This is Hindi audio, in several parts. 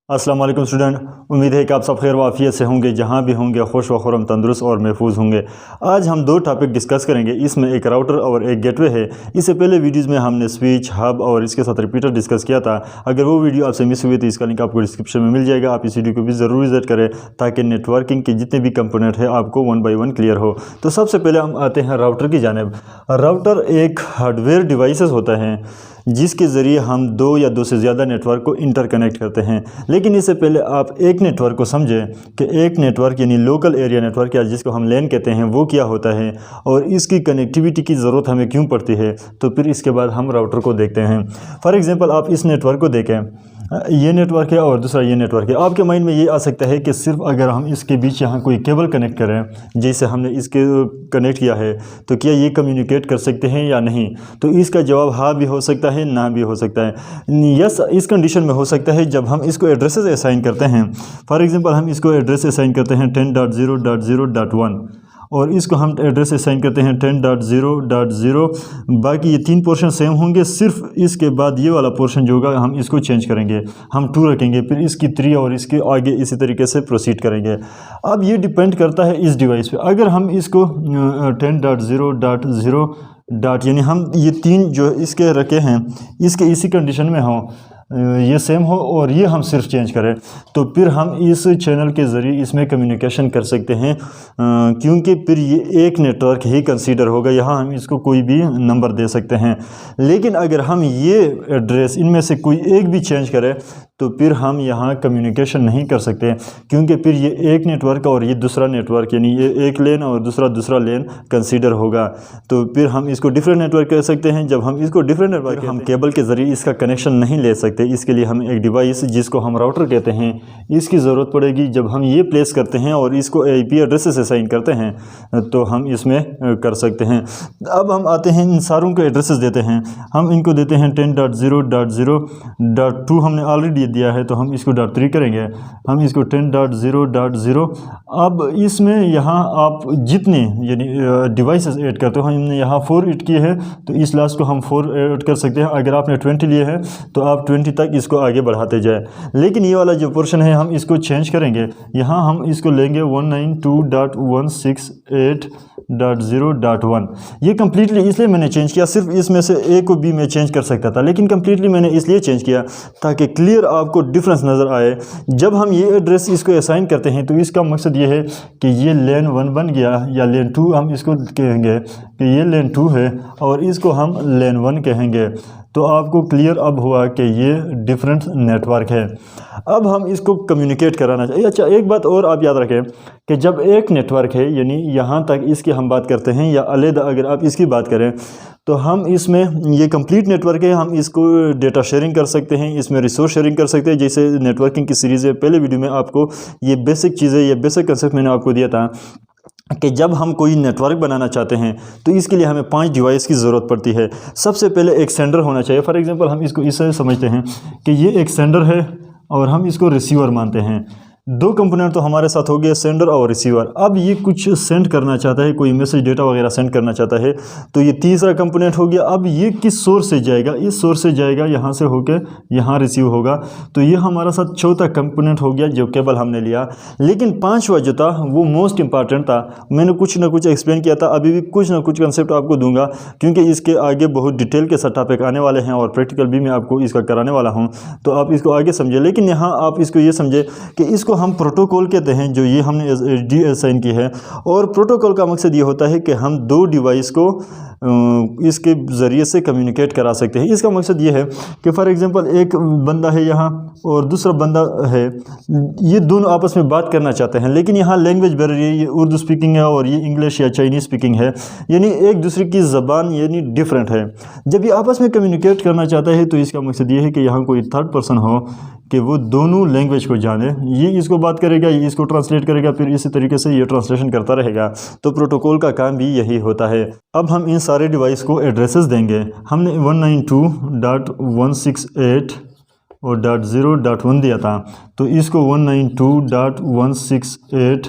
अस्सलाम वालेकुम स्टूडेंट, उम्मीद है कि आप सब खैर वाफियत से होंगे, जहाँ भी होंगे खुश व खुर्रम, तंदुरुस्त और महफूज होंगे। आज हम दो टॉपिक डिस्कस करेंगे। इसमें एक राउटर और एक गेटवे है। इससे पहले वीडियोस में हमने स्विच, हब और इसके साथ रिपीटर डिस्कस किया था। अगर वो वीडियो आपसे मिस हुई तो इसका लिंक आपको डिस्क्रिप्शन में मिल जाएगा। आप इस वीडियो को भी ज़रूर विजिट करें ताकि नेटवर्किंग के जितने भी कंपोनेंट है आपको वन बाई वन क्लियर हो। तो सबसे पहले हम आते हैं राउटर की जानिब। राउटर एक हार्डवेयर डिवाइसेस होता है जिसके ज़रिए हम दो या दो से ज़्यादा नेटवर्क को इंटरकनेक्ट करते हैं। लेकिन इससे पहले आप एक नेटवर्क को समझें कि एक नेटवर्क यानी लोकल एरिया नेटवर्क या जिसको हम लैन कहते हैं वो क्या होता है और इसकी कनेक्टिविटी की ज़रूरत हमें क्यों पड़ती है। तो फिर इसके बाद हम राउटर को देखते हैं। फॉर एग्ज़ाम्पल आप इस नेटवर्क को देखें, ये नेटवर्क है और दूसरा ये नेटवर्क है। आपके माइंड में ये आ सकता है कि सिर्फ अगर हम इसके बीच यहाँ कोई केबल कनेक्ट करें, जैसे हमने इसके कनेक्ट किया है, तो क्या ये कम्युनिकेट कर सकते हैं या नहीं। तो इसका जवाब हाँ भी हो सकता है, ना भी हो सकता है। यस, इस कंडीशन में हो सकता है जब हम इसको एड्रेसेस असाइन करते हैं। फॉर एग्जांपल हम इसको एड्रेस असाइन करते हैं 10.0.0.1 और इसको हम एड्रेस असाइन करते हैं 10.0.0। बाकी ये तीन पोर्शन सेम होंगे, सिर्फ इसके बाद ये वाला पोर्शन जो होगा हम इसको चेंज करेंगे, हम 2 रखेंगे, फिर इसकी 3 और इसके आगे इसी तरीके से प्रोसीड करेंगे। अब ये डिपेंड करता है इस डिवाइस पे। अगर हम इसको 10.0.0 यानी हम ये 3 जो इसके रखे हैं इसके इसी कंडीशन में हों, ये सेम हो और ये हम सिर्फ चेंज करें, तो फिर हम इस चैनल के ज़रिए इसमें कम्युनिकेशन कर सकते हैं, क्योंकि फिर ये एक नेटवर्क ही कंसीडर होगा। यहाँ हम इसको कोई भी नंबर दे सकते हैं। लेकिन अगर हम ये एड्रेस इनमें से कोई एक भी चेंज करें तो फिर हम यहाँ कम्युनिकेशन नहीं कर सकते, क्योंकि फिर ये एक नेटवर्क और ये दूसरा नेटवर्क यानी ये एक लेन और दूसरा लेन कंसीडर होगा। तो फिर हम इसको डिफरेंट नेटवर्क कह सकते हैं। जब हम इसको डिफरेंट नेटवर्क हम केबल के ज़रिए इसका कनेक्शन नहीं ले सकते, इसके लिए हमें एक डिवाइस जिसको हम राउटर कहते हैं इसकी ज़रूरत पड़ेगी। जब हम ये प्लेस करते हैं और इसको IP एड्रेसेस असाइन करते हैं तो हम इसमें कर सकते हैं। अब हम आते हैं, इन सारों को एड्रेसेस देते हैं। हम इनको देते हैं 10.0.0.2 हमने ऑलरेडी दिया है, तो हम इसको .3 करेंगे। हम इसको 10.0.0। अब इसमें यहाँ आप जितने यानी डिवाइसेस ऐड करते हो, हमने यहाँ 4 ऐड किए हैं तो इस लास्ट को हम 4 ऐड कर सकते हैं। अगर आपने 20 लिए हैं तो आप 20 तक इसको आगे बढ़ाते जाए। लेकिन ये वाला जो पोर्शन है हम इसको चेंज करेंगे। यहाँ हम इसको लेंगे 192.168.0.1। ये कम्प्लीटली इसलिए मैंने चेंज किया, सिर्फ इसमें से A को B में चेंज कर सकता था, लेकिन कम्प्लीटली मैंने इसलिए चेंज किया ताकि क्लियर आपको डिफरेंस नज़र आए। जब हम ये एड्रेस इसको असाइन करते हैं तो इसका मकसद ये है कि ये लेन 1 बन गया या लेन 2 हम इसको कहेंगे कि ये लेन 2 है और इसको हम लेन 1 कहेंगे। तो आपको क्लियर अब हुआ कि ये डिफरेंट नेटवर्क है। अब हम इसको कम्युनिकेट कराना चाहिए। अच्छा, एक बात और आप याद रखें कि जब एक नेटवर्क है यानी यहाँ तक इसकी हम बात करते हैं या अलग अगर आप इसकी बात करें तो हम इसमें ये कंप्लीट नेटवर्क है, हम इसको डेटा शेयरिंग कर सकते हैं, इसमें रिसोर्स शेयरिंग कर सकते हैं। जैसे नेटवर्किंग की सीरीज़ है, पहले वीडियो में आपको ये बेसिक चीज़ें, ये बेसिक कंसेप्ट मैंने आपको दिया था कि जब हम कोई नेटवर्क बनाना चाहते हैं तो इसके लिए हमें 5 डिवाइस की ज़रूरत पड़ती है। सबसे पहले एक सेंडर होना चाहिए। फॉर एग्जांपल हम इसको इससे समझते हैं कि ये एक सेंडर है और हम इसको रिसीवर मानते हैं। 2 कंपोनेंट तो हमारे साथ हो गए, सेंडर और रिसीवर। अब ये कुछ सेंड करना चाहता है, कोई मैसेज डेटा वगैरह सेंड करना चाहता है, तो ये तीसरा कंपोनेंट हो गया। अब ये किस सोर्स से जाएगा, इस सोर्स से जाएगा, यहाँ से होकर यहाँ रिसीव होगा। तो ये हमारा साथ चौथा कंपोनेंट हो गया जो केबल हमने लिया। लेकिन 5वां जो था वो मोस्ट इंपॉर्टेंट था। मैंने कुछ ना कुछ एक्सप्लेन किया था, अभी भी कुछ ना कुछ कंसेप्ट आपको दूंगा, क्योंकि इसके आगे बहुत डिटेल के साथ टॉपिक आने वाले हैं और प्रैक्टिकल भी मैं आपको इसका कराने वाला हूँ, तो आप इसको आगे समझे। लेकिन यहाँ आप इसको ये समझे कि इसको हम प्रोटोकॉल कहते हैं, जो ये हमने डी असाइन की है। और प्रोटोकॉल का मकसद ये होता है कि हम 2 डिवाइस को इसके ज़रिए से कम्युनिकेट करा सकते हैं। इसका मकसद ये है कि फॉर एग्जांपल एक बंदा है यहाँ और दूसरा बंदा है, ये दोनों आपस में बात करना चाहते हैं, लेकिन यहाँ लैंग्वेज बैरियर, ये उर्दू स्पीकिंग है और ये इंग्लिश या चाइनीज़ स्पीकिंग है, यानी एक दूसरे की ज़बान यानी डिफरेंट है। जब ये आपस में कम्युनिकेट करना चाहता है तो इसका मकसद ये है कि यहाँ कोई थर्ड पर्सन हो कि वो दोनों लैंग्वेज को जाने। ये इसको बात करेगा, ये इसको ट्रांसलेट करेगा, फिर इसी तरीके से ये ट्रांसलेशन करता रहेगा। तो प्रोटोकॉल का काम भी यही होता है। अब हम इन सारे डिवाइस को एड्रेसेस देंगे। हमने 192.168 और .0.1 दिया था, तो इसको 192.168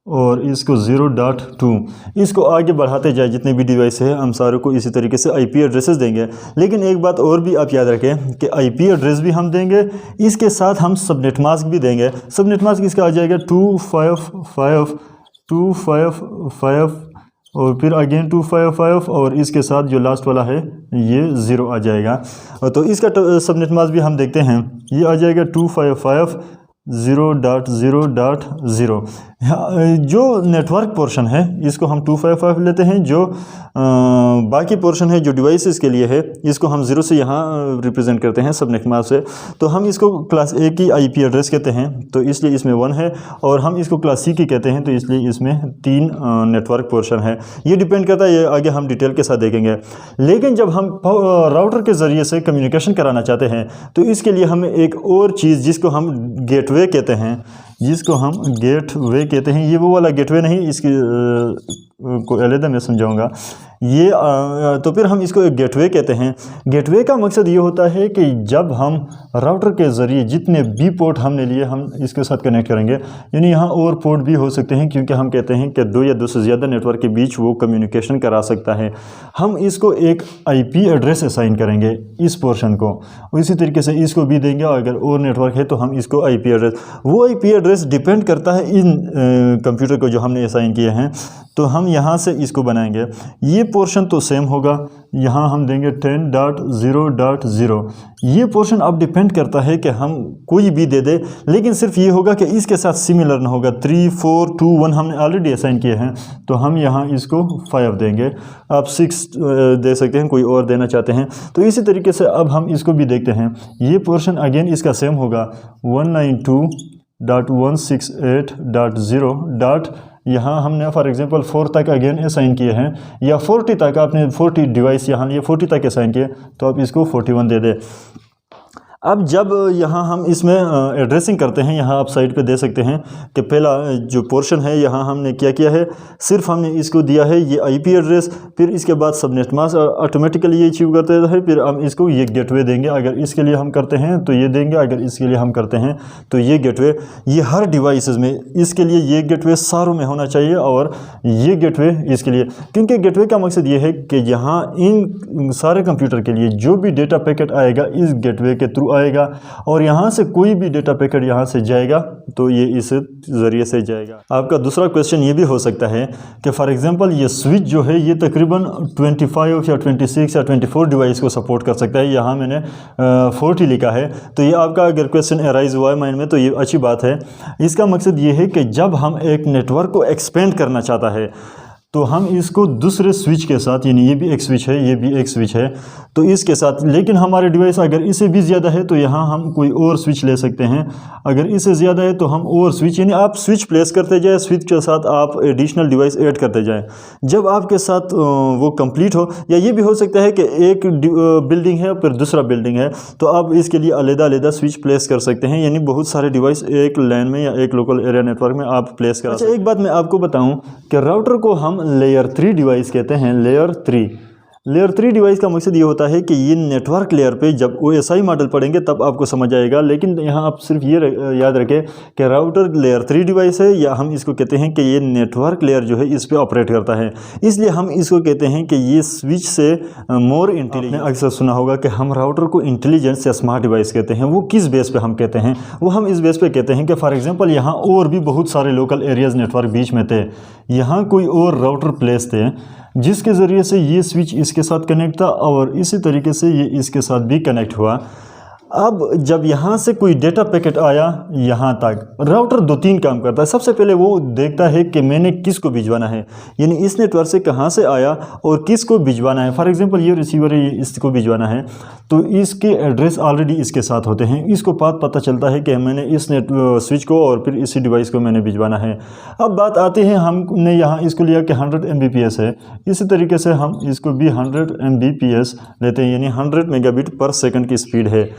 और इसको 0.2 इसको आगे बढ़ाते जाए, जितने भी डिवाइस है हम सारों को इसी तरीके से आईपी एड्रेसेस देंगे। लेकिन एक बात और भी आप याद रखें कि आईपी एड्रेस भी हम देंगे, इसके साथ हम सबनेट मास्क भी देंगे। सबनेट मास्क इसका आ जाएगा 255 और फिर अगेन 255 और इसके साथ जो लास्ट वाला है ये 0 आ जाएगा। तो इसका सबनेट मास्क भी हम देखते हैं, ये आ जाएगा 255.0.0.0। जो नेटवर्क पोर्शन है इसको हम 255 लेते हैं, जो बाकी पोर्शन है जो डिवाइसेस के लिए है इसको हम 0 से यहाँ रिप्रेजेंट करते हैं सबनेट मास्क से। तो हम इसको क्लास ए की आईपी एड्रेस कहते हैं, तो इसलिए इसमें 1 है, और हम इसको क्लास सी की कहते हैं, तो इसलिए इसमें 3 नेटवर्क पोर्शन है। ये डिपेंड करता है, ये आगे हम डिटेल के साथ देखेंगे। लेकिन जब हम राउटर के ज़रिए से कम्युनिकेशन कराना चाहते हैं तो इसके लिए हमें एक और चीज़ जिसको हम गेटवे कहते हैं, ये वो वाला गेटवे नहीं, इसकी को अलग मैं समझाऊंगा। ये तो फिर हम इसको एक गेटवे कहते हैं। गेटवे का मकसद ये होता है कि जब हम राउटर के ज़रिए जितने भी पोर्ट हमने लिए हम इसके साथ कनेक्ट करेंगे, यानी यहाँ और पोर्ट भी हो सकते हैं, क्योंकि हम कहते हैं कि 2 या 2 से ज़्यादा नेटवर्क के बीच वो कम्युनिकेशन करा सकता है। हम इसको एक आईपी एड्रेस असाइन करेंगे इस पोर्शन को, इसी तरीके से इसको भी देंगे। अगर और नेटवर्क है तो हम इसको आईपी एड्रेस, वो आईपी एड्रेस डिपेंड करता है इन कंप्यूटर को जो हमने असाइन किए हैं। तो हम यहाँ से इसको बनाएंगे, ये पोर्शन तो सेम होगा, यहाँ हम देंगे 10.0.0। ये पोर्शन अब डिपेंड करता है कि हम कोई भी दे दे, लेकिन सिर्फ ये होगा कि इसके साथ सिमिलर ना होगा। 3, 4, 2, 1 हमने ऑलरेडी असाइन किए हैं, तो हम यहाँ इसको 5 देंगे। आप 6 दे सकते हैं, कोई और देना चाहते हैं। तो इसी तरीके से अब हम इसको भी देखते हैं, ये पोर्शन अगेन इसका सेम होगा 192.168.0. यहाँ हमने फॉर एग्जांपल 4 तक अगेन असाइन किए हैं, या 40 तक आपने 40 डिवाइस यहाँ लिए 40 तक असाइन किए, तो आप इसको 41 दे दें। अब जब यहाँ हम इसमें एड्रेसिंग करते हैं, यहाँ आप साइड पे दे सकते हैं कि पहला जो पोर्शन है यहाँ हमने क्या किया है, सिर्फ हमने इसको दिया है ये आईपी एड्रेस, फिर इसके बाद सबनेट मास्क ऑटोमेटिकली ये अचीव करते हैं, फिर हम इसको ये गेटवे देंगे। अगर इसके लिए हम करते हैं तो ये देंगे, अगर इसके लिए हम करते हैं तो ये गेटवे। ये हर डिवाइसेस में इसके लिए ये गेटवे सारों में होना चाहिए, और ये गेटवे इसके लिए, क्योंकि गेटवे का मकसद ये है कि यहाँ इन सारे कंप्यूटर के लिए जो भी डेटा पैकेट आएगा इस गेटवे के थ्रू आएगा, और यहाँ से कोई भी डेटा पैकेट यहाँ से जाएगा तो ये इस ज़रिए से जाएगा। आपका दूसरा क्वेश्चन ये भी हो सकता है कि फॉर एग्जांपल ये स्विच जो है ये तकरीबन 25 या 26 या 24 डिवाइस को सपोर्ट कर सकता है। यहाँ मैंने 40 लिखा है, तो ये आपका अगर क्वेश्चन अराइज हुआ है माइंड में तो ये अच्छी बात है। इसका मकसद ये है कि जब हम एक नेटवर्क को एक्सपेंड करना चाहता है तो हम इसको दूसरे स्विच के साथ, यानी ये भी एक स्विच है, ये भी एक स्विच है, तो इसके साथ, लेकिन हमारे डिवाइस अगर इससे भी ज़्यादा है तो यहाँ हम कोई और स्विच ले सकते हैं। अगर इससे ज़्यादा है तो हम और स्विच, यानी आप स्विच प्लेस करते जाए, स्विच के साथ आप एडिशनल डिवाइस ऐड करते जाएं। जब आपके साथ वो कंप्लीट हो, या ये भी हो सकता है कि एक बिल्डिंग है फिर दूसरा बिल्डिंग है, तो आप इसके लिए अलग-अलग स्विच प्लेस कर सकते हैं, यानी बहुत सारे डिवाइस एक लैन में या एक लोकल एरिया नेटवर्क में आप प्लेस कर सकते हैं। एक बात मैं आपको बताऊँ कि राउटर को हम लेयर 3 डिवाइस कहते हैं। लेयर 3 डिवाइस का मकसद ये होता है कि ये नेटवर्क लेयर पे जब OSI मॉडल पढ़ेंगे तब आपको समझ आएगा, लेकिन यहाँ आप सिर्फ ये याद रखें कि राउटर लेयर 3 डिवाइस है, या हम इसको कहते हैं कि ये नेटवर्क लेयर जो है इस पे ऑपरेट करता है, इसलिए हम इसको कहते हैं कि ये स्विच से मोर इंटेलिजेंट। अक्सर सुना होगा कि हम राउटर को इंटेलिजेंस या स्मार्ट डिवाइस कहते हैं। वो किस बेस पे हम कहते हैं? वो हम इस बेस पे कहते हैं कि फॉर एग्जांपल यहाँ और भी बहुत सारे लोकल एरियाज़ नेटवर्क बीच में थे, यहाँ कोई और राउटर प्लेस थे जिसके ज़रिए से ये स्विच इसके साथ कनेक्ट था, और इसी तरीके से ये इसके साथ भी कनेक्ट हुआ। अब जब यहाँ से कोई डेटा पैकेट आया यहाँ तक, राउटर 2-3 काम करता है। सबसे पहले वो देखता है कि मैंने किसको भिजवाना है, यानी इस नेटवर्क से कहाँ से आया और किसको भिजवाना है। फॉर एग्जांपल ये रिसीवर है, इसको भिजवाना है, तो इसके एड्रेस ऑलरेडी इसके साथ होते हैं। इसको पता चलता है कि मैंने इस स्विच को और फिर इसी डिवाइस को मैंने भिजवाना है। अब बात आती है, हमने यहाँ इसको लिया कि 100 Mbps है, इसी तरीके से हम इसको भी 100 Mbps लेते हैं, यानी 100 मेगाबिट पर सेकंड की स्पीड है।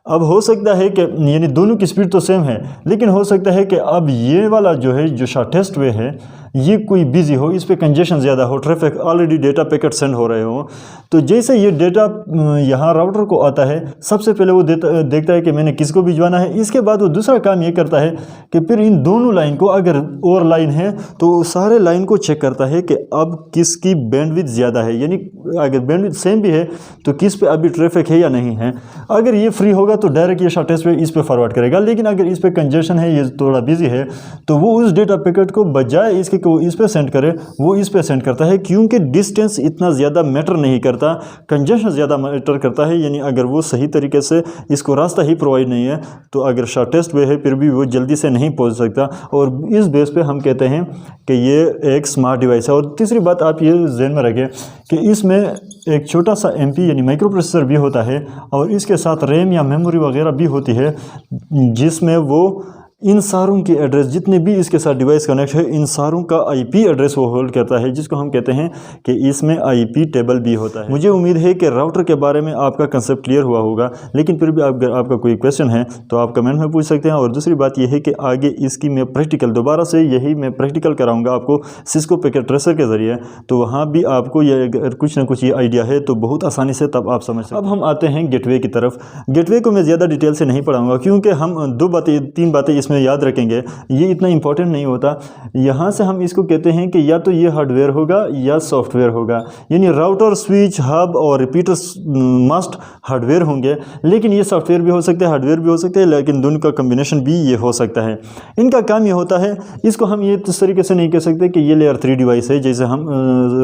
अब हो सकता है कि यानी दोनों की स्पीड तो सेम है, लेकिन हो सकता है कि अब ये वाला जो है जो शॉर्टेस्ट वे है, ये कोई बिजी हो, इस पर कंजेशन ज़्यादा हो, traffic already data packet send हो रहे हो, तो जैसे ये डेटा यहाँ राउटर को आता है, सबसे पहले वो देखता है कि मैंने किसको भिजवाना है। इसके बाद वो दूसरा काम ये करता है कि फिर इन दोनों लाइन को, अगर और लाइन है तो सारे लाइन को चेक करता है कि अब किसकी बैंडविड्थ ज़्यादा है, यानी अगर बैंडविड्थ सेम भी है तो किस पे अभी ट्रैफिक है या नहीं है। अगर ये फ्री होगा तो डायरेक्ट ये शॉर्टेस्ट पे इस पे फॉरवर्ड करेगा, लेकिन अगर इस पे कंजेशन है, ये थोड़ा बिजी है, तो वो उस डेटा पैकेट को बजाय इसके को इस पे सेंड करे, वो इस पे सेंड करता है, क्योंकि डिस्टेंस इतना ज़्यादा मैटर नहीं करता, कंजेशन ज़्यादा मैटर करता है। यानी अगर वो सही तरीके से इसको रास्ता ही प्रोवाइड नहीं है तो अगर शॉर्टेस्ट वे है फिर भी वो जल्दी से नहीं पहुंच सकता, और इस बेस पे हम कहते हैं कि ये एक स्मार्ट डिवाइस है। और तीसरी बात आप ये ज़हन में रखें कि इसमें एक छोटा सा MP यानी माइक्रो प्रोसेसर भी होता है, और इसके साथ रैम या मेमोरी वगैरह भी होती है, जिसमें वो इन सारों के एड्रेस, जितने भी इसके साथ डिवाइस कनेक्ट है, इन सारों का IP एड्रेस वो होल्ड करता है, जिसको हम कहते हैं कि इसमें IP टेबल भी होता है। मुझे उम्मीद है कि राउटर के बारे में आपका कंसेप्ट क्लियर हुआ होगा, लेकिन फिर भी अगर आपका कोई क्वेश्चन है तो आप कमेंट में पूछ सकते हैं। और दूसरी बात यह है कि आगे इसकी मैं प्रैक्टिकल दोबारा से यही मैं प्रैक्टिकल कराऊंगा आपको सिस्को पैकेट ट्रेसर के ज़रिए, तो वहाँ भी आपको ये अगर कुछ ना कुछ ये आइडिया है तो बहुत आसानी से तब आप समझ सकते हैं। अब हम आते हैं गेटवे की तरफ। गेटवे को मैं ज़्यादा डिटेल से नहीं पढ़ाऊँगा, क्योंकि हम 3 बातें इसमें याद रखेंगे, ये इतना इंपॉर्टेंट नहीं होता। यहाँ से हम इसको कहते हैं कि या तो ये हार्डवेयर होगा या सॉफ्टवेयर होगा, यानी राउटर, स्विच, हब और रिपीटर मस्ट हार्डवेयर होंगे, लेकिन ये सॉफ्टवेयर भी हो सकते हैं, हार्डवेयर भी हो सकते हैं, लेकिन दोनों का कम्बिनेशन भी ये हो सकता है। इनका काम ये होता है, इसको हम ये इस तरीके से नहीं कह सकते कि ये लेयर 3 डिवाइस है, जैसे हम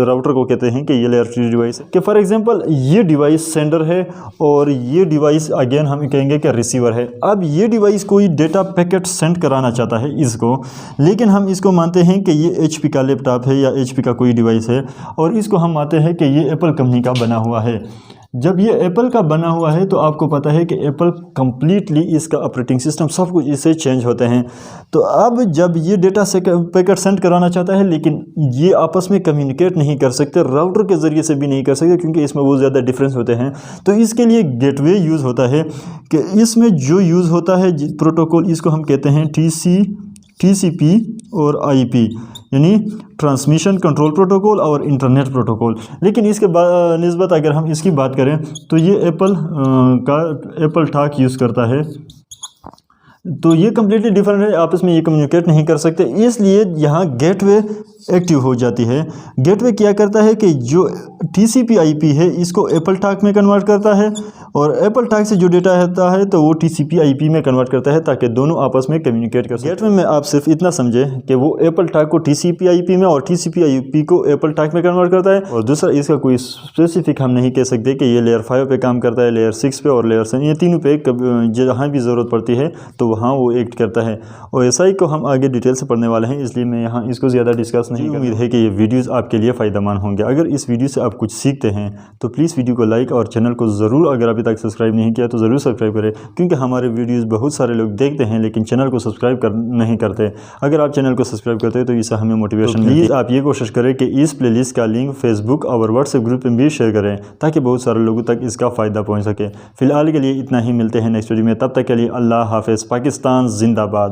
राउटर को कहते हैं कि ये लेयर 3 डिवाइस है, कि फॉर एग्जांपल ये डिवाइस सेंडर है और ये डिवाइस अगेन हम कहेंगे कि रिसीवर है। अब ये डिवाइस कोई डेटा पैकेट सेंड कराना चाहता है इसको, लेकिन हम इसको मानते हैं कि ये HP का लैपटॉप है या HP का कोई डिवाइस है, और इसको हम मानते हैं कि ये एप्पल कंपनी का बना हुआ है। जब ये एप्पल का बना हुआ है तो आपको पता है कि एप्पल कंप्लीटली इसका ऑपरेटिंग सिस्टम सब कुछ इससे चेंज होते हैं। तो अब जब ये डेटा से पैकेट सेंड कराना चाहता है, लेकिन ये आपस में कम्युनिकेट नहीं कर सकते, राउटर के ज़रिए से भी नहीं कर सकते, क्योंकि इसमें बहुत ज़्यादा डिफरेंस होते हैं। तो इसके लिए गेटवे यूज़ होता है, कि इसमें जो यूज़ होता है प्रोटोकॉल, इसको हम कहते हैं TCP और IP, यानी ट्रांसमिशन कंट्रोल प्रोटोकॉल और इंटरनेट प्रोटोकॉल। लेकिन इसके निस्बत अगर हम इसकी बात करें तो ये एप्पल टॉक यूज़ करता है, तो ये कम्प्लीटली डिफरेंट है, आपस में ये कम्युनिकेट नहीं कर सकते, इसलिए यहाँ गेटवे एक्टिव हो जाती है। गेटवे क्या करता है कि जो TCP/IP है इसको एप्पल टॉक में कन्वर्ट करता है, और एप्पल टॉक से जो डेटा आता है तो वो TCP/IP में कन्वर्ट करता है, ताकि दोनों आपस में कम्युनिकेट कर सकें। गेटवे में आप सिर्फ इतना समझें कि वो एप्पल टॉक को TCP/IP में और TCP/IP को एप्पल टॉक में कन्वर्ट करता है। और दूसरा, इसका कोई स्पेसिफिक हम नहीं कह सकते कि ये लेयर 5 पे काम करता है, लेयर 6 पे और लेयर 7, ये तीनों पे जहाँ भी ज़रूरत पड़ती है तो वहाँ वो एक्ट करता है। और SI को हम आगे डिटेल से पढ़ने वाले हैं, इसलिए मैं यहाँ इसको ज़्यादा डिस्कस नहीं। उम्मीद है कि ये वीडियोस आपके लिए फ़ायदेमंद होंगे। अगर इस वीडियो से आप कुछ सीखते हैं तो प्लीज़ वीडियो को लाइक और चैनल को ज़रूर, अगर अभी तक सब्सक्राइब नहीं किया तो ज़रूर सब्सक्राइब करें, क्योंकि हमारे वीडियोस बहुत सारे लोग देखते हैं लेकिन चैनल को सब्सक्राइब नहीं करते। अगर आप चैनल को सब्सक्राइब करते हैं तो इससे हमें मोटिवेशन मिलती है। प्लीज़ आप ये कोशिश करें कि इस प्लेलिस्ट का लिंक फेसबुक और व्हाट्सएप ग्रुप में भी शेयर करें, ताकि बहुत सारे लोगों तक इसका फ़ायदा पहुँच सके। फिलहाल के लिए इतना ही, मिलते हैं नेक्स्ट वीडियो में, तब तक के लिए अल्लाह हाफ़िज़। पाकिस्तान जिंदाबाद।